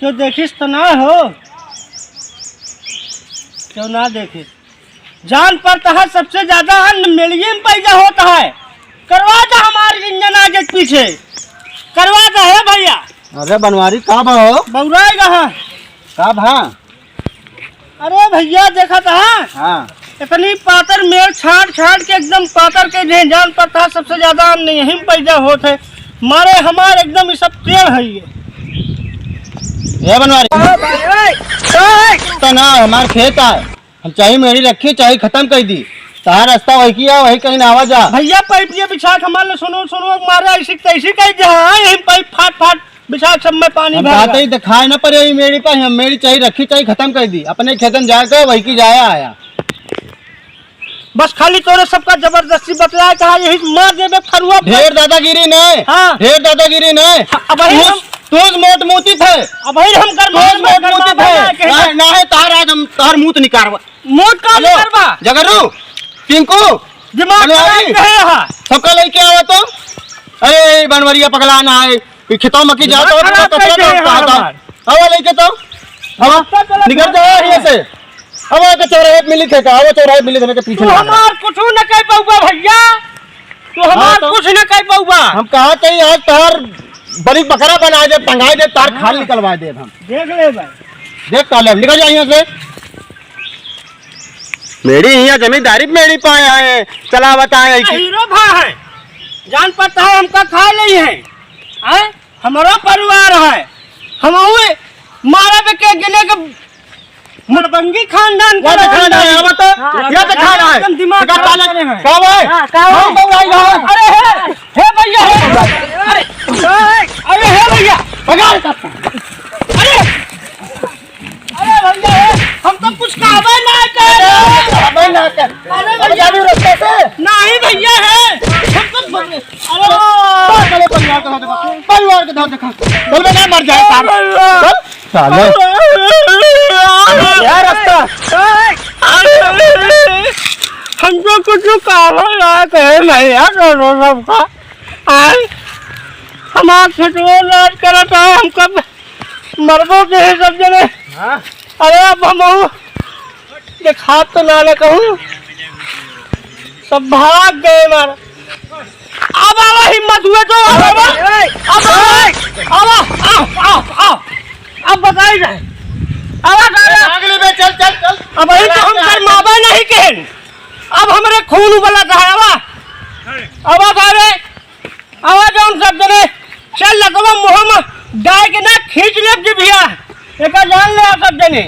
क्यों देखिस तो ना हो, क्यों ना देखे। जान पड़ता है सबसे ज्यादा मिलिए में पैदा होता है। करवा दो हमारे इंजन आगे पीछे, करवा दो है भैया। अरे बनवारी कहाँ हो? बउराएगा हाँ। कब? हाँ अरे भैया देखा था हाँ, इतनी पातर मेल छाट छाट के एकदम पातर के जे जान पड़ता है सबसे ज्यादा अन्न यहीं में पैदा होता है। मारे हमारे एकदम ये सब पेड़ है ये बनवारी तो ना हमारे खेत है, हम चाहे मेरी रखी चाहे खत्म कर दी। तार रास्ता वही किया वही कहीं ना आवा जा। भैया पाइपिया बिछा के हमारे सुनो सुनो मारे ऐसी तैसी कह जहाँ यहीं पाइप फाट फाट बिछा सब में पानी कहते ही दिखाई ना पड़े मेरी पास, हम मेरी चाहिए रखी चाहिए खत्म कर दी। अपने खेतन जाकर वही की जाया आया। बस खाली तोरे सबका जबरदस्ती बतलाया कहा यही मार देवे फरुआ। ढेर दादागिरी नहीं, हाँ ढेर दादागिरी नहीं। अब तूज मोट मोती थे, अब हम कर मोट मोती थे ना है। तार आज हम तार मुंह निकारवा मोट का करवा जगरू टिंकू दिमाग है सबका लेके आवा तो। अरे बनवरिया पगला ना है खेतों में की जाता हवा लेके तो हवा निकल जाओ यहाँ से। हवा के चौराहे मिली थे का, वो चौराहे मिली थे के पीछे हमार कुछ न कह पाऊगा भैया, तो हमार कुछ न कह पाऊगा। हम कहा थे आज तार बड़ी बकरा बना दे, टंगाई दे, तार खाल निकलवा दे। हम देख ले भाई, देख काले निकल जाए यहाँ से। मेरी यहाँ जमींदारी मेरी पाए आए चला बताए हीरो भा है, जान पड़ता है हमका खा नहीं है, हमारा परिवार है। हम मारा पे के गिले के मरबंगी खानदान का खाना है। अब तो ये तो खाना है दिमाग का अरे हे भैया, अरे हे भैया अरे भैया हम तो कुछ कहबे ना कर। अरे भैया रास्ते से नहीं भैया है हम तो अरे परिवार के देखा बोल ना मर जाए साले यार रास्ता। हमको कुछ कहबे ना कहे भैया करो सबका हमार छुटो लाज करता है हमको मरबो के सब जने। अरे अब हम देखा तो ना कहूँ सब भाग गए मार। अब आवा हिम्मत हुए तो अब बताई जाए। चल चल चल अब वही तो हम कर मावा नहीं कहें, अब हमारे खून उबला था। अब अरे आवाज हम सब जने चल लगवा मुँह में डाय के ना खींच ले भैया एक जान ले सब जने।